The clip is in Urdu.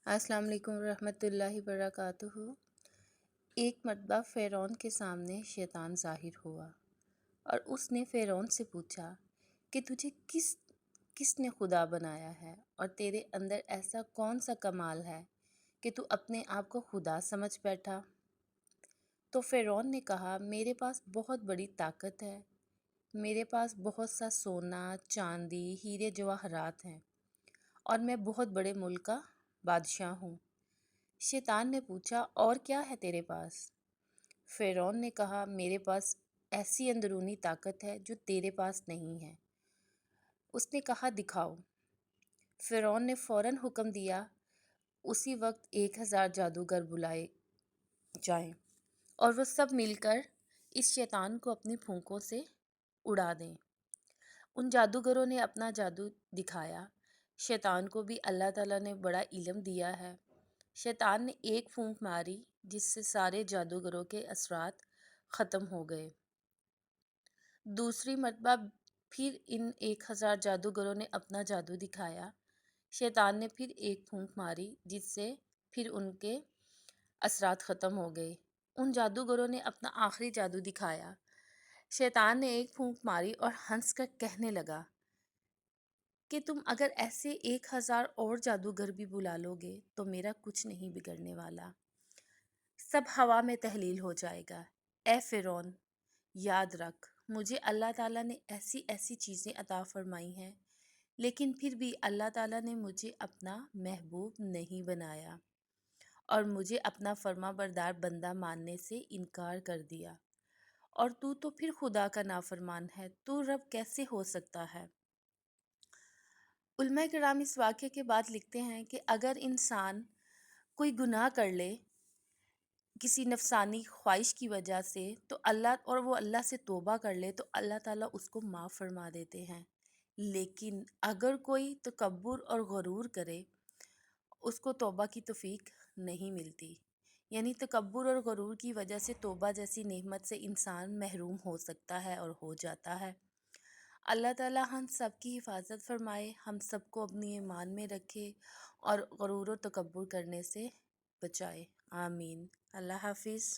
السلام علیکم ورحمۃ اللہ وبرکاتہ۔ ایک مرتبہ فرعون کے سامنے شیطان ظاہر ہوا اور اس نے فرعون سے پوچھا کہ تجھے کس نے خدا بنایا ہے اور تیرے اندر ایسا کون سا کمال ہے کہ تو اپنے آپ کو خدا سمجھ بیٹھا؟ تو فرعون نے کہا، میرے پاس بہت بڑی طاقت ہے، میرے پاس بہت سا سونا، چاندی، ہیرے جواہرات ہیں اور میں بہت بڑے ملک کا بادشاہ ہوں۔ شیطان نے پوچھا، اور کیا ہے تیرے پاس؟ فرعون نے کہا، میرے پاس ایسی اندرونی طاقت ہے جو تیرے پاس نہیں ہے۔ اس نے کہا، دکھاؤ۔ فرعون نے فوراً حکم دیا، اسی وقت 1000 جادوگر بلائے جائیں اور وہ سب مل کر اس شیطان کو اپنی پھونکوں سے اڑا دیں۔ ان جادوگروں نے اپنا جادو دکھایا۔ شیطان کو بھی اللہ تعالیٰ نے بڑا علم دیا ہے۔ شیطان نے ایک پھونک ماری جس سے سارے جادوگروں کے اثرات ختم ہو گئے۔ دوسری مرتبہ پھر ان 1000 جادوگروں نے اپنا جادو دکھایا۔ شیطان نے پھر ایک پھونک ماری جس سے پھر ان کے اثرات ختم ہو گئے۔ ان جادوگروں نے اپنا آخری جادو دکھایا۔ شیطان نے ایک پھونک ماری اور ہنس کر کہنے لگا کہ تم اگر ایسے 1000 اور جادوگر بھی بلا لو گے تو میرا کچھ نہیں بگڑنے والا، سب ہوا میں تحلیل ہو جائے گا۔ اے فرعون، یاد رکھ، مجھے اللہ تعالیٰ نے ایسی ایسی چیزیں عطا فرمائی ہیں، لیکن پھر بھی اللہ تعالیٰ نے مجھے اپنا محبوب نہیں بنایا اور مجھے اپنا فرما بردار بندہ ماننے سے انکار کر دیا، اور تو پھر خدا کا نافرمان ہے، تو رب کیسے ہو سکتا ہے؟ علماء کرام اس واقعے کے بعد لکھتے ہیں کہ اگر انسان کوئی گناہ کر لے کسی نفسانی خواہش کی وجہ سے تو وہ اللہ سے توبہ کر لے تو اللہ تعالیٰ اس کو معاف فرما دیتے ہیں، لیکن اگر کوئی تکبر اور غرور کرے اس کو توبہ کی توفیق نہیں ملتی۔ یعنی تکبر اور غرور کی وجہ سے توبہ جیسی نعمت سے انسان محروم ہو سکتا ہے اور ہو جاتا ہے۔ اللہ تعالیٰ ہم سب کی حفاظت فرمائے، ہم سب کو اپنی ایمان میں رکھے اور غرور و تکبر کرنے سے بچائے۔ آمین۔ اللہ حافظ۔